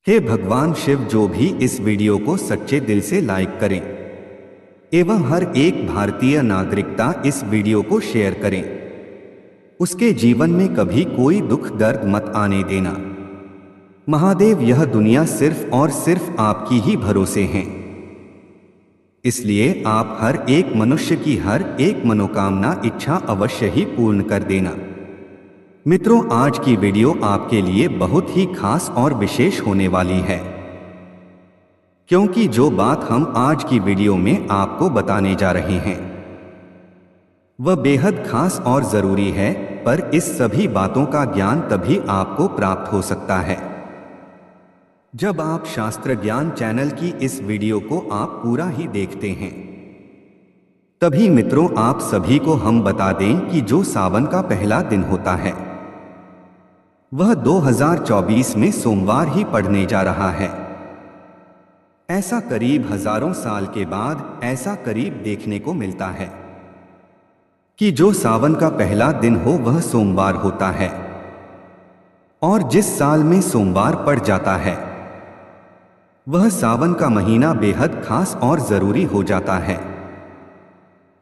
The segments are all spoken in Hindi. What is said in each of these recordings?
हे भगवान शिव, जो भी इस वीडियो को सच्चे दिल से लाइक करें एवं हर एक भारतीय नागरिकता इस वीडियो को शेयर करें, उसके जीवन में कभी कोई दुख दर्द मत आने देना। महादेव, यह दुनिया सिर्फ और सिर्फ आपकी ही भरोसे हैं, इसलिए आप हर एक मनुष्य की हर एक मनोकामना इच्छा अवश्य ही पूर्ण कर देना। मित्रों, आज की वीडियो आपके लिए बहुत ही खास और विशेष होने वाली है, क्योंकि जो बात हम आज की वीडियो में आपको बताने जा रहे हैं वह बेहद खास और जरूरी है। पर इस सभी बातों का ज्ञान तभी आपको प्राप्त हो सकता है जब आप शास्त्र ज्ञान चैनल की इस वीडियो को आप पूरा ही देखते हैं। तभी मित्रों, आप सभी को हम बता दें कि जो सावन का पहला दिन होता है वह 2024 में सोमवार ही पड़ने जा रहा है। ऐसा करीब हजारों साल के बाद ऐसा करीब देखने को मिलता है कि जो सावन का पहला दिन हो वह सोमवार होता है, और जिस साल में सोमवार पड़ जाता है वह सावन का महीना बेहद खास और जरूरी हो जाता है,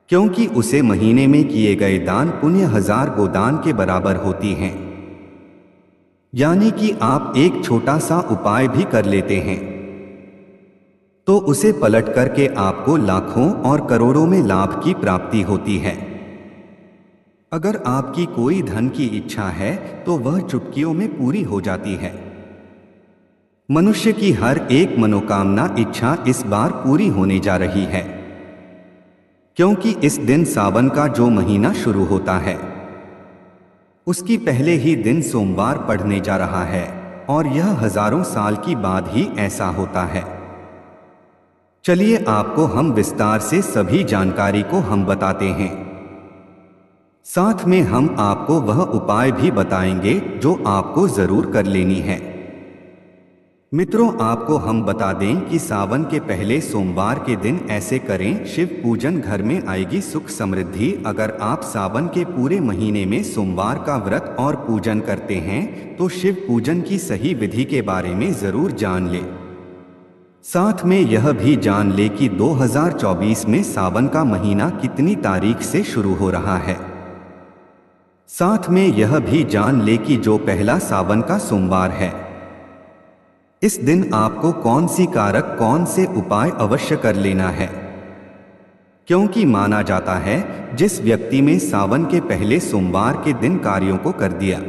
क्योंकि उसे महीने में किए गए दान पुण्य 1000 गोदान के बराबर होती हैं। यानी कि आप एक छोटा सा उपाय भी कर लेते हैं तो उसे पलट करके आपको लाखों और करोड़ों में लाभ की प्राप्ति होती है। अगर आपकी कोई धन की इच्छा है तो वह चुटकियों में पूरी हो जाती है। मनुष्य की हर एक मनोकामना इच्छा इस बार पूरी होने जा रही है, क्योंकि इस दिन सावन का जो महीना शुरू होता है उसकी पहले ही दिन सोमवार पड़ने जा रहा है, और यह हजारों साल की बाद ही ऐसा होता है। चलिए आपको हम विस्तार से सभी जानकारी को हम बताते हैं, साथ में हम आपको वह उपाय भी बताएंगे जो आपको जरूर कर लेनी है। मित्रों, आपको हम बता दें कि सावन के पहले सोमवार के दिन ऐसे करें, शिव पूजन, घर में आएगी सुख समृद्धि। अगर आप सावन के पूरे महीने में सोमवार का व्रत और पूजन करते हैं तो शिव पूजन की सही विधि के बारे में जरूर जान ले। साथ में यह भी जान ले कि 2024 में सावन का महीना कितनी तारीख से शुरू हो रहा है। साथ में यह भी जान ले कि जो पहला सावन का सोमवार है इस दिन आपको कौन सी कारक कौन से उपाय अवश्य कर लेना है, क्योंकि माना जाता है जिस व्यक्ति में सावन के पहले सोमवार के दिन कार्यों को कर दिया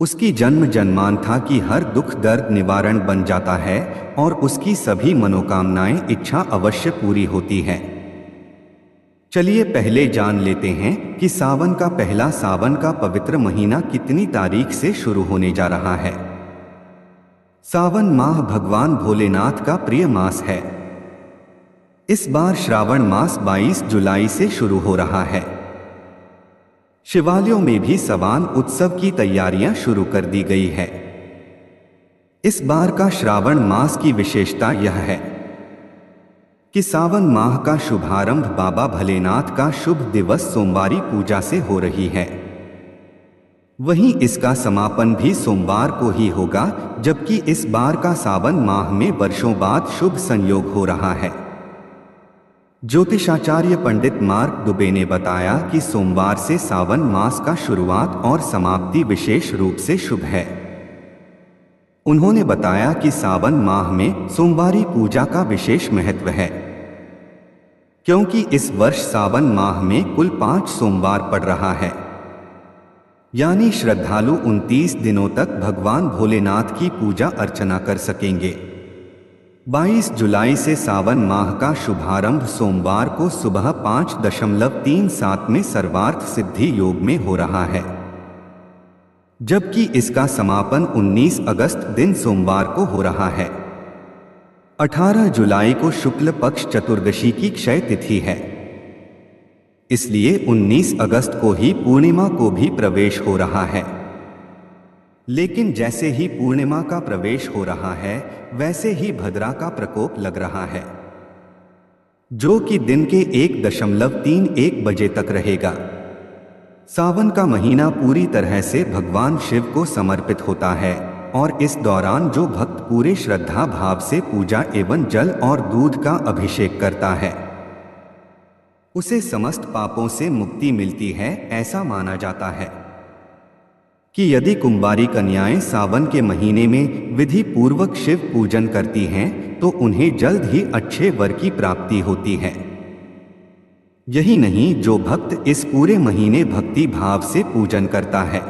उसकी जन्म जन्मान था कि हर दुख दर्द निवारण बन जाता है और उसकी सभी मनोकामनाएं इच्छा अवश्य पूरी होती है। चलिए पहले जान लेते हैं कि सावन का पहला सावन का पवित्र महीना कितनी तारीख से शुरू होने जा रहा है। सावन माह भगवान भोलेनाथ का प्रिय मास है। इस बार श्रावण मास 22 जुलाई से शुरू हो रहा है। शिवालयों में भी सावन उत्सव की तैयारियां शुरू कर दी गई है। इस बार का श्रावण मास की विशेषता यह है कि सावन माह का शुभारंभ बाबा भोलेनाथ का शुभ दिवस सोमवारी पूजा से हो रही है। वहीं इसका समापन भी सोमवार को ही होगा, जबकि इस बार का सावन माह में वर्षों बाद शुभ संयोग हो रहा है। ज्योतिषाचार्य पंडित मार्क दुबे ने बताया कि सोमवार से सावन मास का शुरुआत और समाप्ति विशेष रूप से शुभ है। उन्होंने बताया कि सावन माह में सोमवारी पूजा का विशेष महत्व है, क्योंकि इस वर्ष सावन माह में कुल 5 सोमवार पड़ रहा है। यानी श्रद्धालु 29 दिनों तक भगवान भोलेनाथ की पूजा अर्चना कर सकेंगे। 22 जुलाई से सावन माह का शुभारंभ सोमवार को सुबह 5:37 में सर्वार्थ सिद्धि योग में हो रहा है, जबकि इसका समापन 19 अगस्त दिन सोमवार को हो रहा है। 18 जुलाई को शुक्ल पक्ष चतुर्दशी की क्षय तिथि है, इसलिए 19 अगस्त को ही पूर्णिमा को भी प्रवेश हो रहा है। लेकिन जैसे ही पूर्णिमा का प्रवेश हो रहा है वैसे ही भद्रा का प्रकोप लग रहा है, जो कि दिन के 1:31 बजे तक रहेगा। सावन का महीना पूरी तरह से भगवान शिव को समर्पित होता है और इस दौरान जो भक्त पूरे श्रद्धा भाव से पूजा एवं जल और दूध का अभिषेक करता है उसे समस्त पापों से मुक्ति मिलती है। ऐसा माना जाता है कि यदि कुंवारी कन्याएं सावन के महीने में विधि पूर्वक शिव पूजन करती हैं तो उन्हें जल्द ही अच्छे वर की प्राप्ति होती है। यही नहीं, जो भक्त इस पूरे महीने भक्ति भाव से पूजन करता है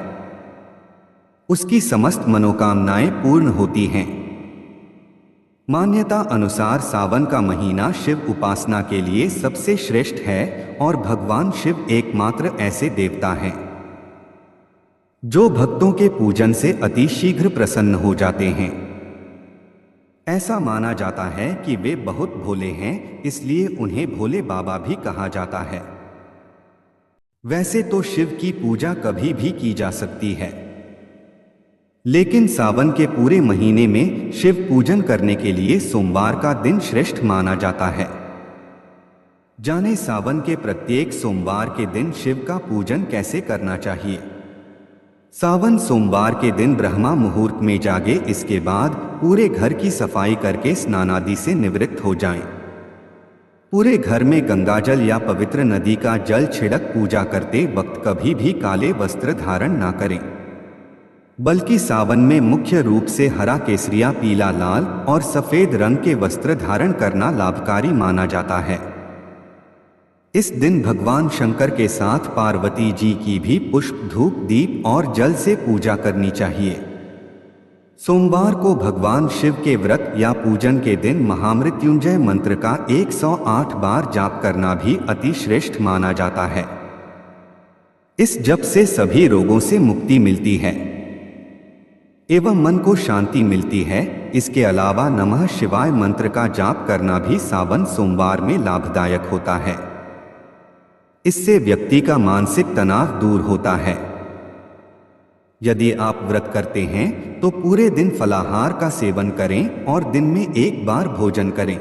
उसकी समस्त मनोकामनाएं पूर्ण होती हैं। मान्यता अनुसार सावन का महीना शिव उपासना के लिए सबसे श्रेष्ठ है और भगवान शिव एकमात्र ऐसे देवता हैं जो भक्तों के पूजन से अति शीघ्र प्रसन्न हो जाते हैं। ऐसा माना जाता है कि वे बहुत भोले हैं, इसलिए उन्हें भोले बाबा भी कहा जाता है। वैसे तो शिव की पूजा कभी भी की जा सकती है, लेकिन सावन के पूरे महीने में शिव पूजन करने के लिए सोमवार का दिन श्रेष्ठ माना जाता है। जाने सावन के प्रत्येक सोमवार के दिन शिव का पूजन कैसे करना चाहिए। सावन सोमवार के दिन ब्रह्मा मुहूर्त में जागे, इसके बाद पूरे घर की सफाई करके स्नानादि से निवृत्त हो जाएं। पूरे घर में गंगाजल या पवित्र नदी का जल छिड़क पूजा करते वक्त कभी भी काले वस्त्र धारण ना करें, बल्कि सावन में मुख्य रूप से हरा, केसरिया, पीला, लाल और सफेद रंग के वस्त्र धारण करना लाभकारी माना जाता है। इस दिन भगवान शंकर के साथ पार्वती जी की भी पुष्प, धूप, दीप और जल से पूजा करनी चाहिए। सोमवार को भगवान शिव के व्रत या पूजन के दिन महामृत्युंजय मंत्र का 108 बार जाप करना भी अति श्रेष्ठ माना जाता है। इस जप से सभी रोगों से मुक्ति मिलती है एवं मन को शांति मिलती है। इसके अलावा नमः शिवाय मंत्र का जाप करना भी सावन सोमवार में लाभदायक होता है। इससे व्यक्ति का मानसिक तनाव दूर होता है। यदि आप व्रत करते हैं तो पूरे दिन फलाहार का सेवन करें और दिन में एक बार भोजन करें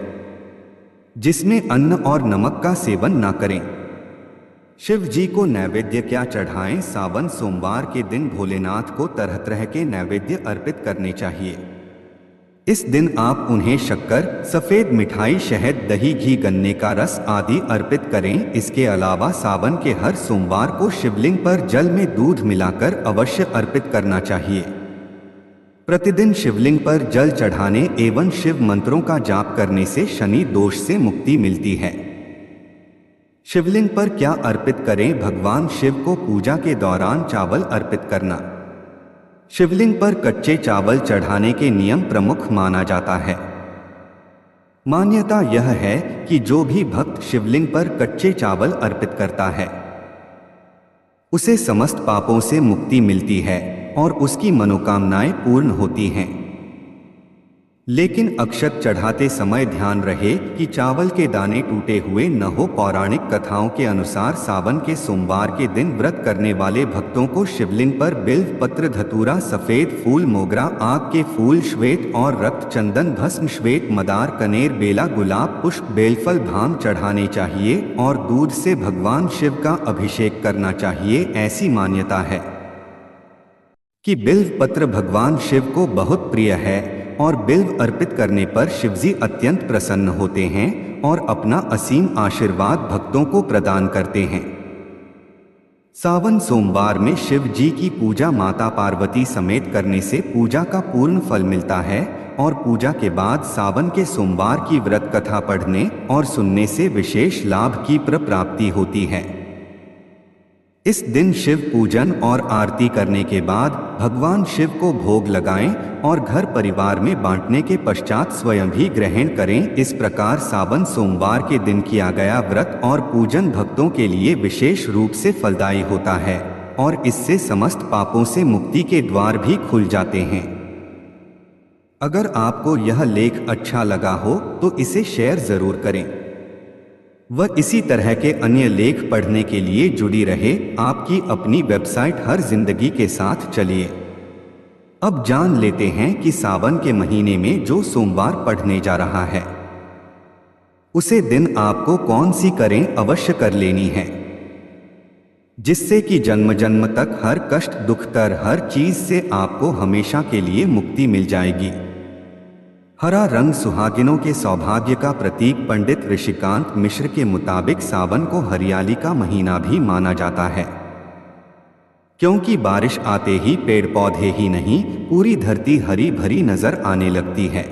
जिसमें अन्न और नमक का सेवन न करें। शिव जी को नैवेद्य क्या चढ़ाएं। सावन सोमवार के दिन भोलेनाथ को तरह तरह के नैवेद्य अर्पित करने चाहिए। इस दिन आप उन्हें शक्कर, सफेद मिठाई, शहद, दही, घी, गन्ने का रस आदि अर्पित करें। इसके अलावा सावन के हर सोमवार को शिवलिंग पर जल में दूध मिलाकर अवश्य अर्पित करना चाहिए। प्रतिदिन शिवलिंग पर जल चढ़ाने एवं शिव मंत्रों का जाप करने से शनि दोष से मुक्ति मिलती है। शिवलिंग पर क्या अर्पित करें। भगवान शिव को पूजा के दौरान चावल अर्पित करना। शिवलिंग पर कच्चे चावल चढ़ाने के नियम प्रमुख माना जाता है। मान्यता यह है कि जो भी भक्त शिवलिंग पर कच्चे चावल अर्पित करता है उसे समस्त पापों से मुक्ति मिलती है और उसकी मनोकामनाएं पूर्ण होती हैं। लेकिन अक्षत चढ़ाते समय ध्यान रहे कि चावल के दाने टूटे हुए न हो। पौराणिक कथाओं के अनुसार सावन के सोमवार के दिन व्रत करने वाले भक्तों को शिवलिंग पर बिल्व पत्र, धतूरा, सफेद फूल, मोगरा, आग के फूल, श्वेत और रक्त चंदन, भस्म, श्वेत मदार, कनेर, बेला, गुलाब पुष्प, बेलफल, भांग चढ़ाने चाहिए और दूध से भगवान शिव का अभिषेक करना चाहिए। ऐसी मान्यता है कि बिल्व पत्र भगवान शिव को बहुत प्रिय है और बिल्व अर्पित करने पर शिवजी अत्यंत प्रसन्न होते हैं और अपना असीम आशीर्वाद भक्तों को प्रदान करते हैं। सावन सोमवार में शिव जी की पूजा माता पार्वती समेत करने से पूजा का पूर्ण फल मिलता है और पूजा के बाद सावन के सोमवार की व्रत कथा पढ़ने और सुनने से विशेष लाभ की प्राप्ति होती है। इस दिन शिव पूजन और आरती करने के बाद भगवान शिव को भोग लगाएं और घर परिवार में बांटने के पश्चात स्वयं भी ग्रहण करें। इस प्रकार सावन सोमवार के दिन किया गया व्रत और पूजन भक्तों के लिए विशेष रूप से फलदायी होता है और इससे समस्त पापों से मुक्ति के द्वार भी खुल जाते हैं। अगर आपको यह लेख अच्छा लगा हो तो इसे शेयर जरूर करें। वह इसी तरह के अन्य लेख पढ़ने के लिए जुड़ी रहे आपकी अपनी वेबसाइट हर जिंदगी के साथ। चलिए अब जान लेते हैं कि सावन के महीने में जो सोमवार पढ़ने जा रहा है उसे दिन आपको कौन सी करें अवश्य कर लेनी है। जिससे कि जन्म जन्म तक हर कष्ट दुख तर हर चीज से आपको हमेशा के लिए मुक्ति मिल जाएगी। हरा रंग सुहागिनों के सौभाग्य का प्रतीक। पंडित ऋषिकांत मिश्र के मुताबिक सावन को हरियाली का महीना भी माना जाता है, क्योंकि बारिश आते ही पेड़ पौधे ही नहीं पूरी धरती हरी भरी नजर आने लगती है।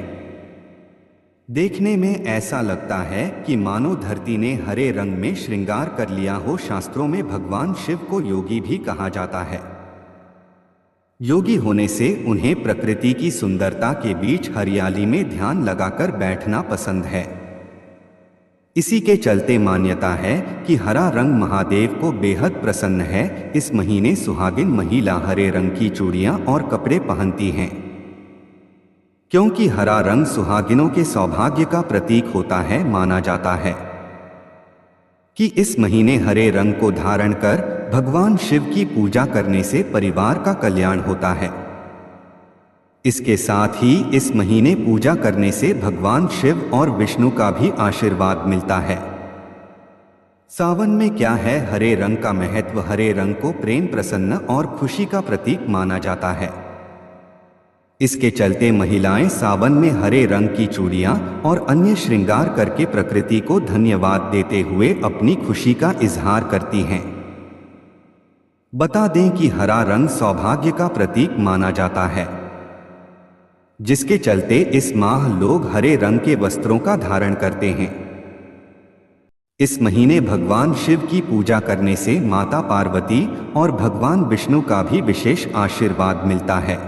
देखने में ऐसा लगता है कि मानो धरती ने हरे रंग में श्रृंगार कर लिया हो। शास्त्रों में भगवान शिव को योगी भी कहा जाता है। योगी होने से उन्हें प्रकृति की सुंदरता के बीच हरियाली में ध्यान लगाकर बैठना पसंद है। इसी के चलते मान्यता है कि हरा रंग महादेव को बेहद प्रसन्न है। इस महीने सुहागिन महिला हरे रंग की चूड़ियां और कपड़े पहनती हैं, क्योंकि हरा रंग सुहागिनों के सौभाग्य का प्रतीक होता है। माना जाता है कि इस महीने हरे रंग को धारण कर भगवान शिव की पूजा करने से परिवार का कल्याण होता है। इसके साथ ही इस महीने पूजा करने से भगवान शिव और विष्णु का भी आशीर्वाद मिलता है। सावन में क्या है हरे रंग का महत्व? हरे रंग को प्रेम, प्रसन्न और खुशी का प्रतीक माना जाता है। इसके चलते महिलाएं सावन में हरे रंग की चूड़ियां और अन्य श्रृंगार करके प्रकृति को धन्यवाद देते हुए अपनी खुशी का इजहार करती हैं। बता दें कि हरा रंग सौभाग्य का प्रतीक माना जाता है, जिसके चलते इस माह लोग हरे रंग के वस्त्रों का धारण करते हैं। इस महीने भगवान शिव की पूजा करने से माता पार्वती और भगवान विष्णु का भी विशेष आशीर्वाद मिलता है।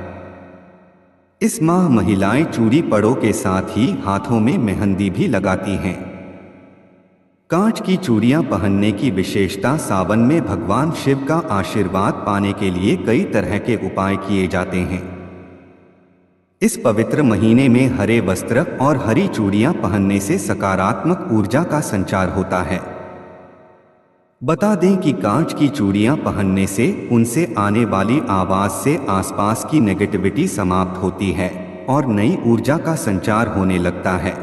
इस माह महिलाएं चूड़ी पड़ों के साथ ही हाथों में मेहंदी भी लगाती हैं। कांच की चूड़ियां पहनने की विशेषता। सावन में भगवान शिव का आशीर्वाद पाने के लिए कई तरह के उपाय किए जाते हैं। इस पवित्र महीने में हरे वस्त्र और हरी चूड़ियां पहनने से सकारात्मक ऊर्जा का संचार होता है। बता दें कि कांच की चूड़ियां पहनने से उनसे आने वाली आवाज से आसपास की नेगेटिविटी समाप्त होती है और नई ऊर्जा का संचार होने लगता है।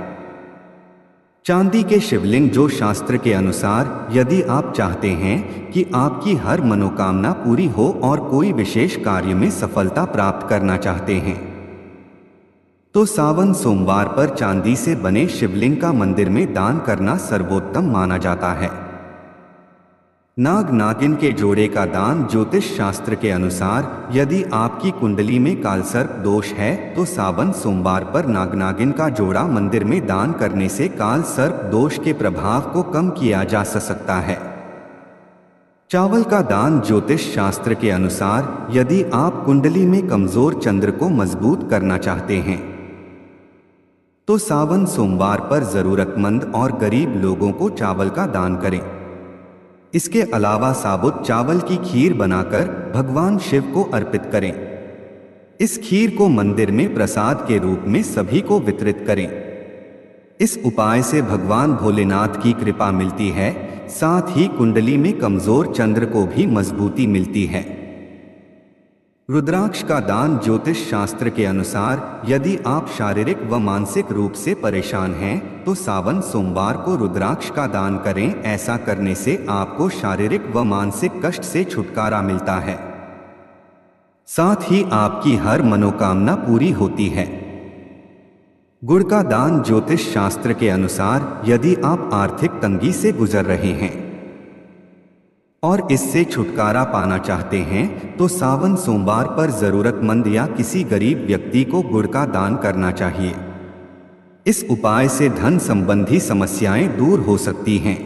चांदी के शिवलिंग। जो शास्त्र के अनुसार यदि आप चाहते हैं कि आपकी हर मनोकामना पूरी हो और कोई विशेष कार्य में सफलता प्राप्त करना चाहते हैं, तो सावन सोमवार पर चांदी से बने शिवलिंग का मंदिर में दान करना सर्वोत्तम माना जाता है। नाग नागिन के जोड़े का दान। ज्योतिष शास्त्र के अनुसार यदि आपकी कुंडली में कालसर्प दोष है तो सावन सोमवार पर नाग नागिन का जोड़ा मंदिर में दान करने से काल सर्प दोष के प्रभाव को कम किया जा सकता है। चावल का दान। ज्योतिष शास्त्र के अनुसार यदि आप कुंडली में कमजोर चंद्र को मजबूत करना चाहते हैं तो सावन सोमवार पर जरूरतमंद और गरीब लोगों को चावल का दान करें। इसके अलावा साबुत चावल की खीर बनाकर भगवान शिव को अर्पित करें। इस खीर को मंदिर में प्रसाद के रूप में सभी को वितरित करें। इस उपाय से भगवान भोलेनाथ की कृपा मिलती है, साथ ही कुंडली में कमजोर चंद्र को भी मजबूती मिलती है। रुद्राक्ष का दान। ज्योतिष शास्त्र के अनुसार यदि आप शारीरिक व मानसिक रूप से परेशान हैं तो सावन सोमवार को रुद्राक्ष का दान करें। ऐसा करने से आपको शारीरिक व मानसिक कष्ट से छुटकारा मिलता है, साथ ही आपकी हर मनोकामना पूरी होती है। गुड़ का दान। ज्योतिष शास्त्र के अनुसार यदि आप आर्थिक तंगी से गुजर रहे हैं और इससे छुटकारा पाना चाहते हैं तो सावन सोमवार पर जरूरतमंद या किसी गरीब व्यक्ति को गुड़ का दान करना चाहिए। इस उपाय से धन संबंधी समस्याएं दूर हो सकती हैं।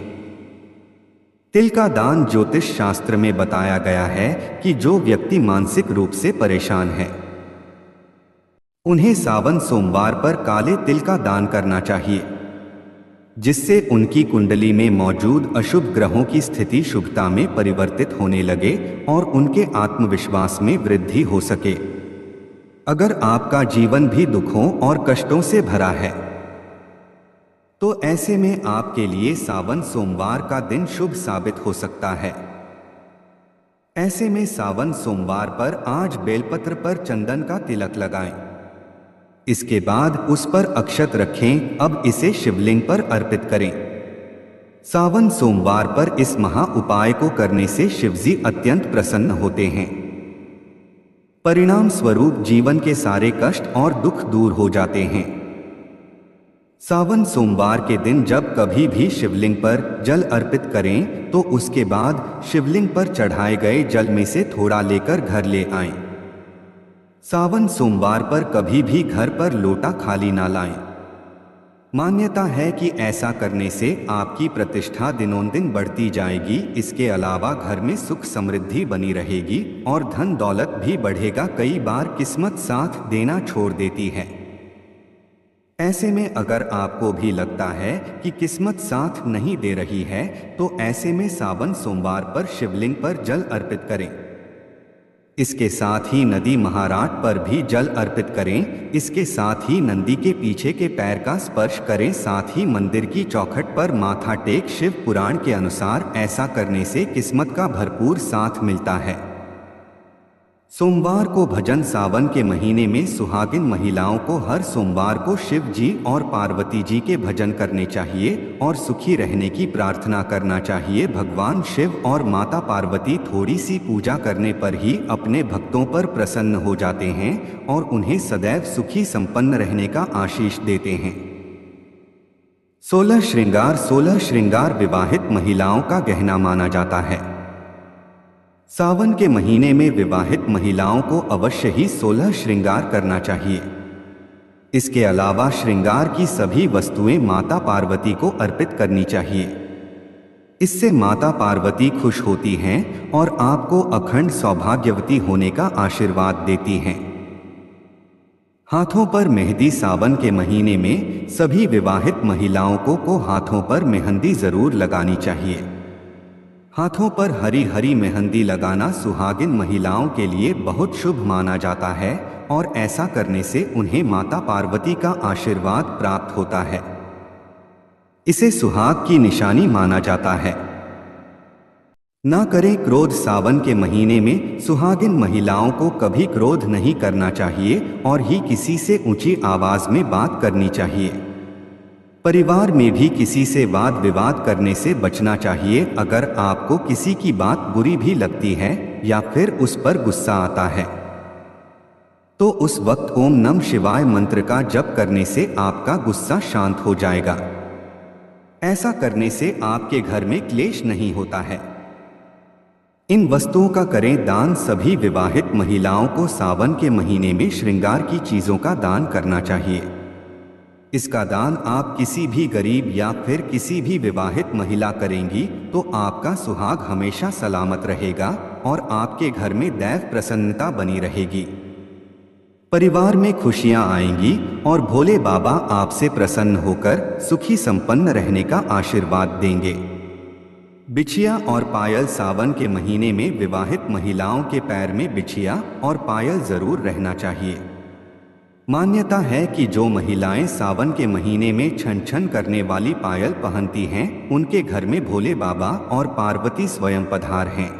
तिल का दान। ज्योतिष शास्त्र में बताया गया है कि जो व्यक्ति मानसिक रूप से परेशान है उन्हें सावन सोमवार पर काले तिल का दान करना चाहिए, जिससे उनकी कुंडली में मौजूद अशुभ ग्रहों की स्थिति शुभता में परिवर्तित होने लगे और उनके आत्मविश्वास में वृद्धि हो सके। अगर आपका जीवन भी दुखों और कष्टों से भरा है तो ऐसे में आपके लिए सावन सोमवार का दिन शुभ साबित हो सकता है। ऐसे में सावन सोमवार पर आज बेलपत्र पर चंदन का तिलक लगाएं। इसके बाद उस पर अक्षत रखें। अब इसे शिवलिंग पर अर्पित करें। सावन सोमवार पर इस महा उपाय को करने से शिवजी अत्यंत प्रसन्न होते हैं। परिणाम स्वरूप जीवन के सारे कष्ट और दुख दूर हो जाते हैं। सावन सोमवार के दिन जब कभी भी शिवलिंग पर जल अर्पित करें तो उसके बाद शिवलिंग पर चढ़ाए गए जल में से थोड़ा लेकर घर ले आएं। सावन सोमवार पर कभी भी घर पर लोटा खाली ना लाएं। मान्यता है कि ऐसा करने से आपकी प्रतिष्ठा दिनों दिन बढ़ती जाएगी। इसके अलावा घर में सुख समृद्धि बनी रहेगी और धन दौलत भी बढ़ेगा। कई बार किस्मत साथ देना छोड़ देती है। ऐसे में अगर आपको भी लगता है कि किस्मत साथ नहीं दे रही है तो ऐसे में सावन सोमवार पर शिवलिंग पर जल अर्पित करें। इसके साथ ही नदी महाराट पर भी जल अर्पित करें। इसके साथ ही नंदी के पीछे के पैर का स्पर्श करें। साथ ही मंदिर की चौखट पर माथा टेक। शिव पुराण के अनुसार ऐसा करने से किस्मत का भरपूर साथ मिलता है। सोमवार को भजन। सावन के महीने में सुहागिन महिलाओं को हर सोमवार को शिव जी और पार्वती जी के भजन करने चाहिए और सुखी रहने की प्रार्थना करना चाहिए। भगवान शिव और माता पार्वती थोड़ी सी पूजा करने पर ही अपने भक्तों पर प्रसन्न हो जाते हैं और उन्हें सदैव सुखी संपन्न रहने का आशीष देते हैं। 16 श्रृंगार। 16 श्रृंगार विवाहित महिलाओं का गहना माना जाता है। सावन के महीने में विवाहित महिलाओं को अवश्य ही 16 श्रृंगार करना चाहिए। इसके अलावा श्रृंगार की सभी वस्तुएं माता पार्वती को अर्पित करनी चाहिए। इससे माता पार्वती खुश होती हैं और आपको अखंड सौभाग्यवती होने का आशीर्वाद देती हैं। हाथों पर मेहंदी। सावन के महीने में सभी विवाहित महिलाओं को हाथों पर मेहंदी जरूर लगानी चाहिए। हाथों पर हरी हरी मेहंदी लगाना सुहागिन महिलाओं के लिए बहुत शुभ माना जाता है और ऐसा करने से उन्हें माता पार्वती का आशीर्वाद प्राप्त होता है। इसे सुहाग की निशानी माना जाता है। ना करें क्रोध। सावन के महीने में सुहागिन महिलाओं को कभी क्रोध नहीं करना चाहिए और ही किसी से ऊंची आवाज में बात करनी चाहिए। परिवार में भी किसी से वाद विवाद करने से बचना चाहिए। अगर आपको किसी की बात बुरी भी लगती है या फिर उस पर गुस्सा आता है तो उस वक्त ओम नमः शिवाय मंत्र का जप करने से आपका गुस्सा शांत हो जाएगा। ऐसा करने से आपके घर में क्लेश नहीं होता है। इन वस्तुओं का करें दान। सभी विवाहित महिलाओं को सावन के महीने में श्रृंगार की चीजों का दान करना चाहिए। इसका दान आप किसी भी गरीब या फिर किसी भी विवाहित महिला करेंगी तो आपका सुहाग हमेशा सलामत रहेगा और आपके घर में दैव प्रसन्नता बनी रहेगी। परिवार में खुशियां आएंगी और भोले बाबा आपसे प्रसन्न होकर सुखी संपन्न रहने का आशीर्वाद देंगे। बिछिया और पायल। सावन के महीने में विवाहित महिलाओं के पैर में बिछिया और पायल जरूर रहना चाहिए। मान्यता है कि जो महिलाएं सावन के महीने में छन छन करने वाली पायल पहनती हैं उनके घर में भोले बाबा और पार्वती स्वयं पधार हैं।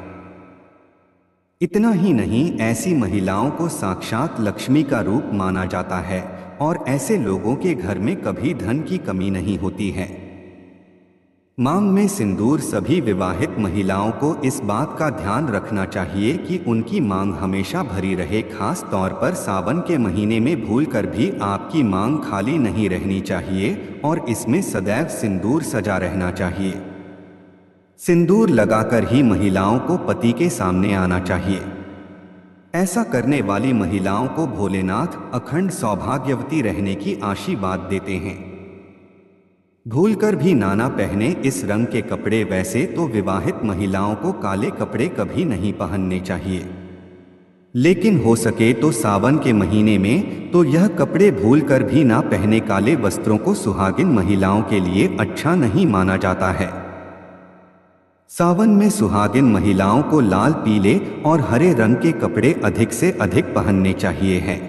इतना ही नहीं, ऐसी महिलाओं को साक्षात लक्ष्मी का रूप माना जाता है और ऐसे लोगों के घर में कभी धन की कमी नहीं होती है। मांग में सिंदूर। सभी विवाहित महिलाओं को इस बात का ध्यान रखना चाहिए कि उनकी मांग हमेशा भरी रहे। खास तौर पर सावन के महीने में भूलकर भी आपकी मांग खाली नहीं रहनी चाहिए और इसमें सदैव सिंदूर सजा रहना चाहिए। सिंदूर लगाकर ही महिलाओं को पति के सामने आना चाहिए। ऐसा करने वाली महिलाओं को भोलेनाथ अखंड सौभाग्यवती रहने की आशीर्वाद देते हैं। भूलकर भी नाना पहने इस रंग के कपड़े। वैसे तो विवाहित महिलाओं को काले कपड़े कभी नहीं पहनने चाहिए, लेकिन हो सके तो सावन के महीने में तो यह कपड़े भूलकर भी ना पहने। काले वस्त्रों को सुहागिन महिलाओं के लिए अच्छा नहीं माना जाता है। सावन में सुहागिन महिलाओं को लाल, पीले और हरे रंग के कपड़े अधिक से अधिक पहनने चाहिए हैं।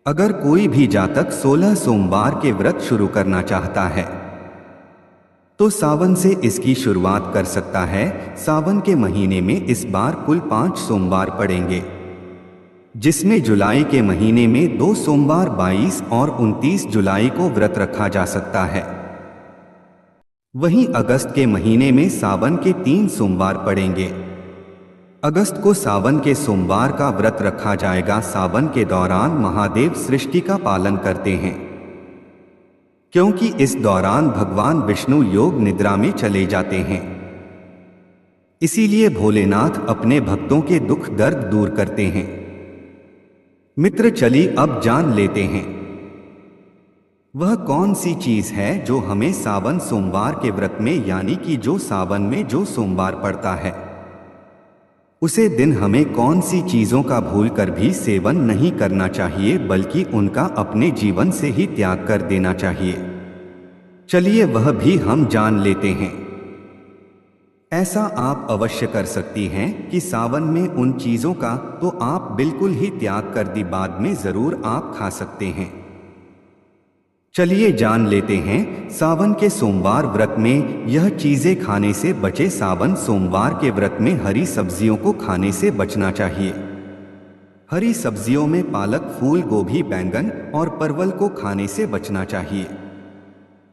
अगर कोई भी जातक 16 सोमवार के व्रत शुरू करना चाहता है तो सावन से इसकी शुरुआत कर सकता है। सावन के महीने में इस बार कुल 5 सोमवार पड़ेंगे, जिसमें जुलाई के महीने में 2 सोमवार 22 और 29 जुलाई को व्रत रखा जा सकता है। वहीं अगस्त के महीने में सावन के 3 सोमवार पड़ेंगे। अगस्त को सावन के सोमवार का व्रत रखा जाएगा। सावन के दौरान महादेव सृष्टि का पालन करते हैं, क्योंकि इस दौरान भगवान विष्णु योग निद्रा में चले जाते हैं। इसीलिए भोलेनाथ अपने भक्तों के दुख दर्द दूर करते हैं। मित्र, चलिए अब जान लेते हैं वह कौन सी चीज है जो हमें सावन सोमवार के व्रत में, यानी कि जो सावन में जो सोमवार पड़ता है, उसे दिन हमें कौन सी चीजों का भूल कर भी सेवन नहीं करना चाहिए, बल्कि उनका अपने जीवन से ही त्याग कर देना चाहिए। चलिए वह भी हम जान लेते हैं। ऐसा आप अवश्य कर सकती हैं कि सावन में उन चीजों का तो आप बिल्कुल ही त्याग कर दी, बाद में जरूर आप खा सकते हैं। चलिए जान लेते हैं सावन के सोमवार व्रत में यह चीजें खाने से बचे। सावन सोमवार के व्रत में हरी सब्जियों को खाने से बचना चाहिए। हरी सब्जियों में पालक, फूल गोभी, बैंगन और परवल को खाने से बचना चाहिए।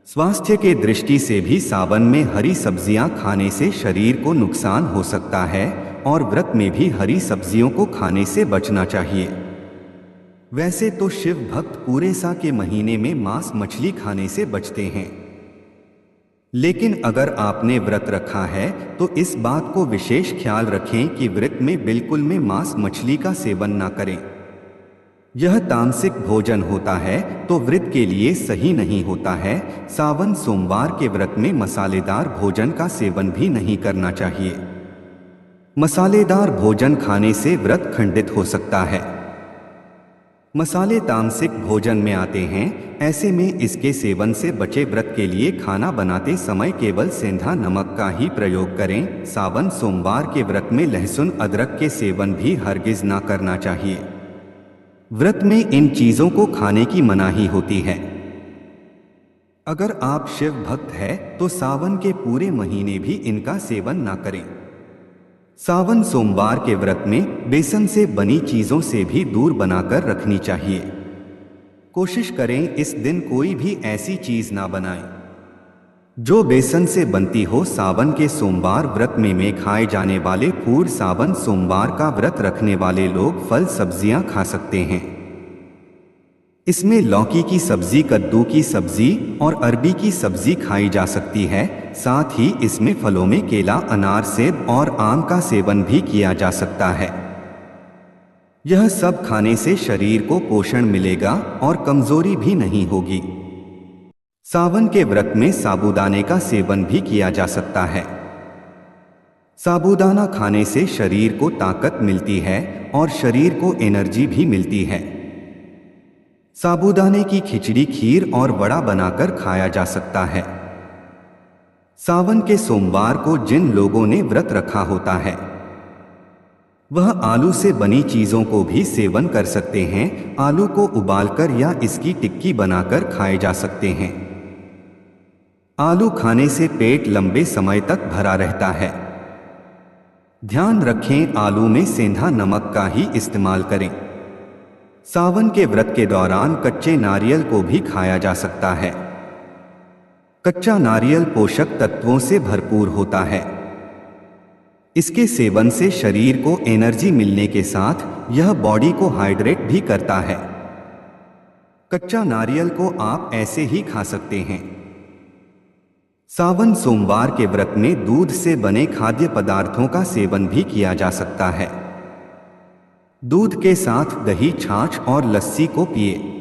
स्वास्थ्य के दृष्टि से भी सावन में हरी सब्जियां खाने से शरीर को नुकसान हो सकता है और व्रत में भी हरी सब्जियों को खाने से बचना चाहिए। वैसे तो शिव भक्त पूरे सा के महीने में मांस मछली खाने से बचते हैं, लेकिन अगर आपने व्रत रखा है तो इस बात को विशेष ख्याल रखें कि व्रत में बिल्कुल में मांस मछली का सेवन ना करें। यह तामसिक भोजन होता है तो व्रत के लिए सही नहीं होता है। सावन सोमवार के व्रत में मसालेदार भोजन का सेवन भी नहीं करना चाहिए। मसालेदार भोजन खाने से व्रत खंडित हो सकता है। मसाले तामसिक भोजन में आते हैं, ऐसे में इसके सेवन से बचे। व्रत के लिए खाना बनाते समय केवल सेंधा नमक का ही प्रयोग करें। सावन सोमवार के व्रत में लहसुन अदरक के सेवन भी हरगिज ना करना चाहिए। व्रत में इन चीजों को खाने की मनाही होती है। अगर आप शिव भक्त हैं तो सावन के पूरे महीने भी इनका सेवन ना करें। सावन सोमवार के व्रत में बेसन से बनी चीजों से भी दूर बनाकर रखनी चाहिए। कोशिश करें इस दिन कोई भी ऐसी चीज ना बनाएं जो बेसन से बनती हो। सावन के सोमवार व्रत में खाए जाने वाले फूड। सावन सोमवार का व्रत रखने वाले लोग फल सब्जियां खा सकते हैं। इसमें लौकी की सब्जी, कद्दू की सब्जी और अरबी की सब्जी खाई जा सकती है। साथ ही इसमें फलों में केला, अनार, सेब और आम का सेवन भी किया जा सकता है। यह सब खाने से शरीर को पोषण मिलेगा और कमजोरी भी नहीं होगी। सावन के व्रत में साबूदाने का सेवन भी किया जा सकता है। साबूदाना खाने से शरीर को ताकत मिलती है और शरीर को एनर्जी भी मिलती है। साबूदाने की खिचड़ी, खीर और वड़ा बनाकर खाया जा सकता है। सावन के सोमवार को जिन लोगों ने व्रत रखा होता है वह आलू से बनी चीजों को भी सेवन कर सकते हैं। आलू को उबालकर या इसकी टिक्की बनाकर खाए जा सकते हैं। आलू खाने से पेट लंबे समय तक भरा रहता है। ध्यान रखें, आलू में सेंधा नमक का ही इस्तेमाल करें। सावन के व्रत के दौरान कच्चे नारियल को भी खाया जा सकता है। कच्चा नारियल पोषक तत्वों से भरपूर होता है। इसके सेवन से शरीर को एनर्जी मिलने के साथ यह बॉडी को हाइड्रेट भी करता है। कच्चा नारियल को आप ऐसे ही खा सकते हैं। सावन सोमवार के व्रत में दूध से बने खाद्य पदार्थों का सेवन भी किया जा सकता है। दूध के साथ दही, छाछ और लस्सी को पिए।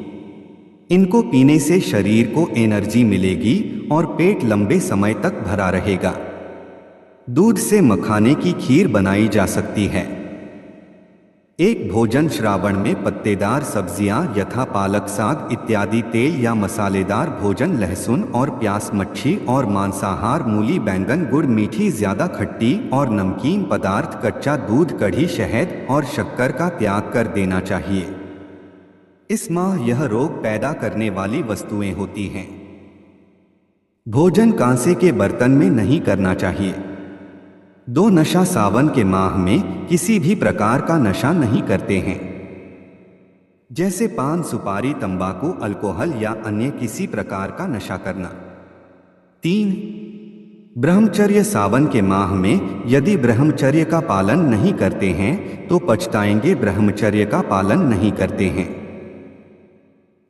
इनको पीने से शरीर को एनर्जी मिलेगी और पेट लंबे समय तक भरा रहेगा। दूध से मखाने की खीर बनाई जा सकती है। एक भोजन श्रावण में पत्तेदार सब्जियां यथा पालक, साग इत्यादि, तेल या मसालेदार भोजन, लहसुन और प्याज, मच्छी और मांसाहार, मूली, बैंगन, गुड़, मीठी, ज्यादा खट्टी और नमकीन पदार्थ, कच्चा दूध, कढ़ी, शहद और शक्कर का त्याग कर देना चाहिए। इस माह यह रोग पैदा करने वाली वस्तुएं होती हैं। भोजन कांसे के बर्तन में नहीं करना चाहिए। दो नशा सावन के माह में किसी भी प्रकार का नशा नहीं करते हैं, जैसे पान, सुपारी, तंबाकू, अल्कोहल या अन्य किसी प्रकार का नशा करना। 3. ब्रह्मचर्य सावन के माह में यदि ब्रह्मचर्य का पालन नहीं करते हैं तो पछताएंगे। ब्रह्मचर्य का पालन नहीं करते हैं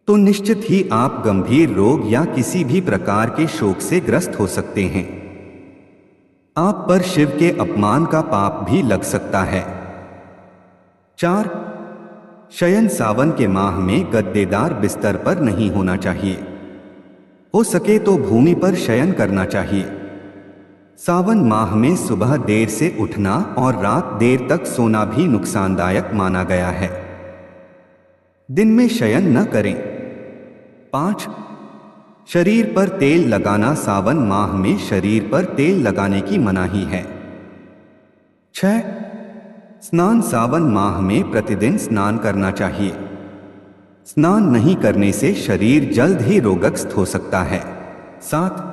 तो निश्चित ही आप गंभीर रोग या किसी भी प्रकार के शोक से ग्रस्त हो सकते हैं। आप पर शिव के अपमान का पाप भी लग सकता है। 4. शयन सावन के माह में गद्देदार बिस्तर पर नहीं होना चाहिए। हो सके तो भूमि पर शयन करना चाहिए। सावन माह में सुबह देर से उठना और रात देर तक सोना भी नुकसानदायक माना गया है। दिन में शयन न करें। 5. शरीर पर तेल लगाना। सावन माह में शरीर पर तेल लगाने की मनाही है। 6. स्नान। सावन माह में प्रतिदिन स्नान करना चाहिए। स्नान नहीं करने से शरीर जल्द ही रोगग्रस्त हो सकता है। 7.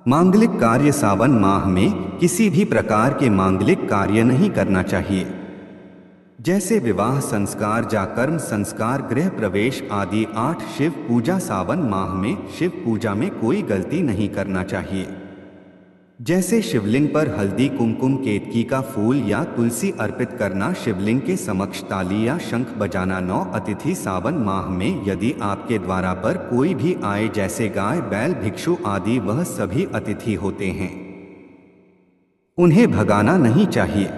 मांगलिक कार्य। सावन माह में किसी भी प्रकार के मांगलिक कार्य नहीं करना चाहिए, जैसे विवाह संस्कार, जाकर्म संस्कार, गृह प्रवेश आदि। 8. शिव पूजा। सावन माह में शिव पूजा में कोई गलती नहीं करना चाहिए, जैसे शिवलिंग पर हल्दी, कुमकुम, केतकी का फूल या तुलसी अर्पित करना, शिवलिंग के समक्ष ताली या शंख बजाना। 9. अतिथि। सावन माह में यदि आपके द्वारा पर कोई भी आए, जैसे गाय, बैल, भिक्षु आदि, वह सभी अतिथि होते हैं, उन्हें भगाना नहीं चाहिए।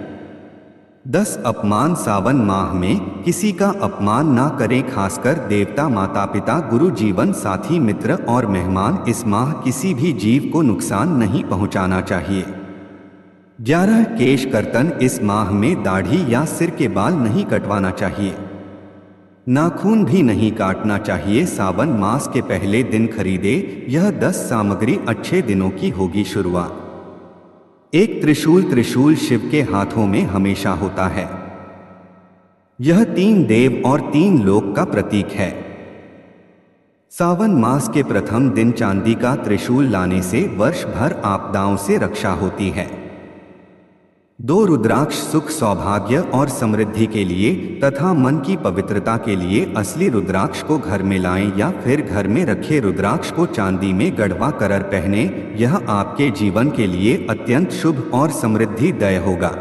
10. अपमान। सावन माह में किसी का अपमान ना करें, खासकर देवता, माता पिता, गुरु, जीवन साथी, मित्र और मेहमान। इस माह किसी भी जीव को नुकसान नहीं पहुंचाना चाहिए। 11. केश कर्तन। इस माह में दाढ़ी या सिर के बाल नहीं कटवाना चाहिए, नाखून भी नहीं काटना चाहिए। सावन मास के पहले दिन खरीदे यह 10 सामग्री अच्छे दिनों की होगी शुरुआत। 1. त्रिशूल। त्रिशूल शिव के हाथों में हमेशा होता है। यह 3 देव और 3 लोक का प्रतीक है। सावन मास के प्रथम दिन चांदी का त्रिशूल लाने से वर्ष भर आपदाओं से रक्षा होती है। 2. रुद्राक्ष। सुख, सौभाग्य और समृद्धि के लिए तथा मन की पवित्रता के लिए असली रुद्राक्ष को घर में लाएं या फिर घर में रखे रुद्राक्ष को चांदी में गढ़वा कर पहने। यह आपके जीवन के लिए अत्यंत शुभ और समृद्धिदाय होगा।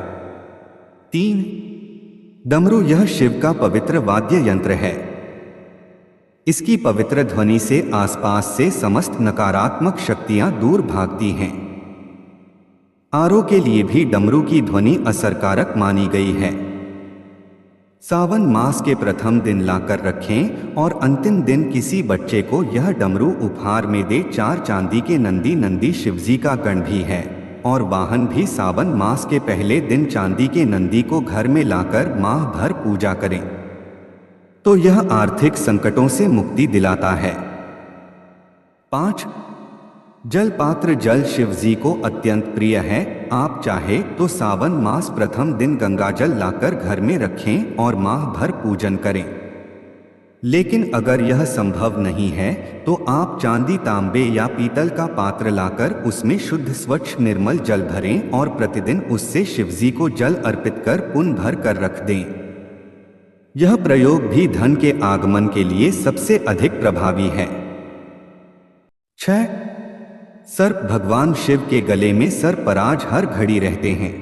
3. डमरू। यह शिव का पवित्र वाद्य यंत्र है। इसकी पवित्र ध्वनि से आसपास से समस्त नकारात्मक शक्तियां दूर भागती हैं। आरो के लिए भी डमरू की ध्वनि असरकारक मानी गई है। सावन मास के प्रथम दिन लाकर रखें और अंतिम दिन किसी बच्चे को यह डमरू उपहार में दे। 4. चांदी के नंदी। नंदी शिवजी का गण भी है और वाहन भी। सावन मास के पहले दिन चांदी के नंदी को घर में लाकर माह भर पूजा करें तो यह आर्थिक संकटों से मुक्ति दिलाता है। 5. जल पात्र। जल शिवजी को अत्यंत प्रिय है। आप चाहे तो सावन मास प्रथम दिन गंगा जल लाकर घर में रखें और माह भर पूजन करें, लेकिन अगर यह संभव नहीं है तो आप चांदी, तांबे या पीतल का पात्र लाकर उसमें शुद्ध, स्वच्छ, निर्मल जल भरें और प्रतिदिन उससे शिवजी को जल अर्पित कर पुण्य भर कर रख दें। यह प्रयोग भी धन के आगमन के लिए सबसे अधिक प्रभावी है। 6. सर्प। भगवान शिव के गले में सर्पराज हर घड़ी रहते हैं।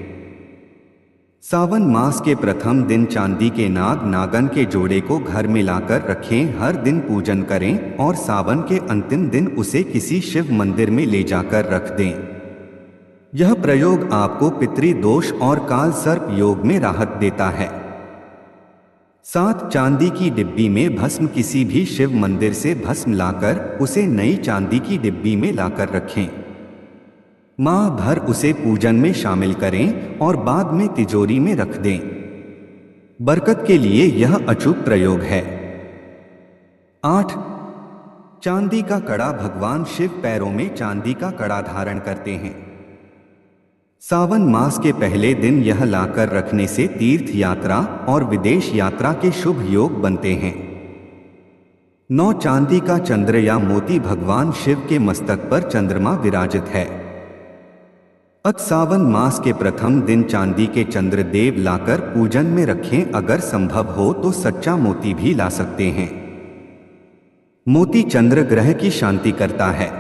सावन मास के प्रथम दिन चांदी के नाग, नागन के जोड़े को घर में लाकर रखें। हर दिन पूजन करें और सावन के अंतिम दिन उसे किसी शिव मंदिर में ले जाकर रख दें। यह प्रयोग आपको पितृदोष और काल सर्प योग में राहत देता है। 7. चांदी की डिब्बी में भस्म। किसी भी शिव मंदिर से भस्म लाकर उसे नई चांदी की डिब्बी में लाकर रखें। माह भर उसे पूजन में शामिल करें और बाद में तिजोरी में रख दें। बरकत के लिए यह अचूक प्रयोग है। 8. चांदी का कड़ा। भगवान शिव पैरों में चांदी का कड़ा धारण करते हैं। सावन मास के पहले दिन यह लाकर रखने से तीर्थ यात्रा और विदेश यात्रा के शुभ योग बनते हैं। 9. चांदी का चंद्र या मोती। भगवान शिव के मस्तक पर चंद्रमा विराजित है। सावन मास के प्रथम दिन चांदी के चंद्रदेव लाकर पूजन में रखें। अगर संभव हो तो सच्चा मोती भी ला सकते हैं। मोती चंद्र ग्रह की शांति करता है।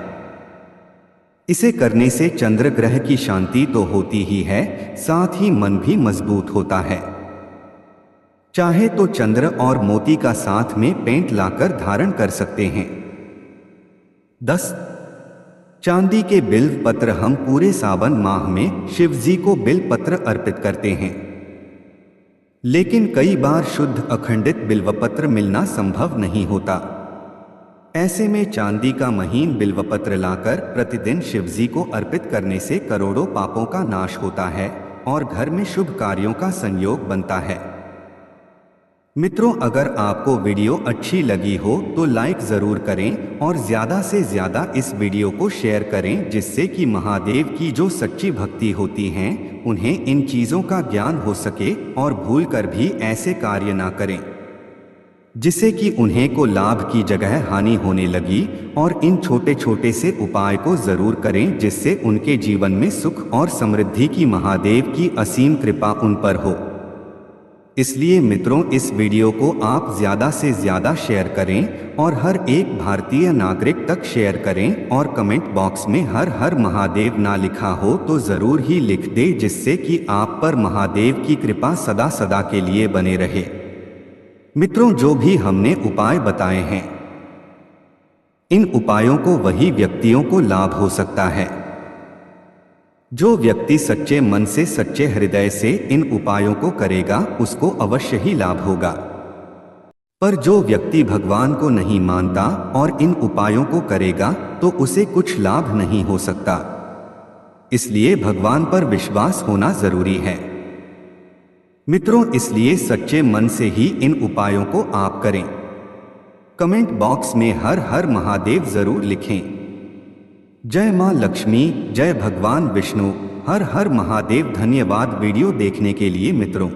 इसे करने से चंद्र ग्रह की शांति तो होती ही है, साथ ही मन भी मजबूत होता है। चाहे तो चंद्र और मोती का साथ में पेंट लाकर धारण कर सकते हैं। 10. चांदी के बिल्व पत्र। हम पूरे सावन माह में शिव जी को बिल्व पत्र अर्पित करते हैं, लेकिन कई बार शुद्ध अखंडित बिल्वपत्र मिलना संभव नहीं होता। ऐसे में चांदी का महीन बिल्वपत्र लाकर प्रतिदिन शिवजी को अर्पित करने से करोड़ों पापों का नाश होता है और घर में शुभ कार्यों का संयोग बनता है। मित्रों, अगर आपको वीडियो अच्छी लगी हो तो लाइक जरूर करें और ज्यादा से ज्यादा इस वीडियो को शेयर करें, जिससे कि महादेव की जो सच्ची भक्ति होती हैं उन्हें इन चीजों का ज्ञान हो सके और भूल कर भी ऐसे कार्य ना करें जिससे कि उन्हें को लाभ की जगह हानि होने लगी। और इन छोटे छोटे से उपाय को जरूर करें जिससे उनके जीवन में सुख और समृद्धि की महादेव की असीम कृपा उन पर हो। इसलिए मित्रों, इस वीडियो को आप ज्यादा से ज्यादा शेयर करें और हर एक भारतीय नागरिक तक शेयर करें और कमेंट बॉक्स में हर हर महादेव ना लिखा हो तो जरूर ही लिख दे, जिससे कि आप पर महादेव की कृपा सदा सदा के लिए बने रहे। मित्रों, जो भी हमने उपाय बताए हैं, इन उपायों को वही व्यक्तियों को लाभ हो सकता है जो व्यक्ति सच्चे मन से सच्चे हृदय से इन उपायों को करेगा, उसको अवश्य ही लाभ होगा। पर जो व्यक्ति भगवान को नहीं मानता और इन उपायों को करेगा तो उसे कुछ लाभ नहीं हो सकता। इसलिए भगवान पर विश्वास होना जरूरी है। मित्रों, इसलिए सच्चे मन से ही इन उपायों को आप करें। कमेंट बॉक्स में हर हर महादेव जरूर लिखें। जय मां लक्ष्मी, जय भगवान विष्णु, हर हर महादेव। धन्यवाद वीडियो देखने के लिए मित्रों।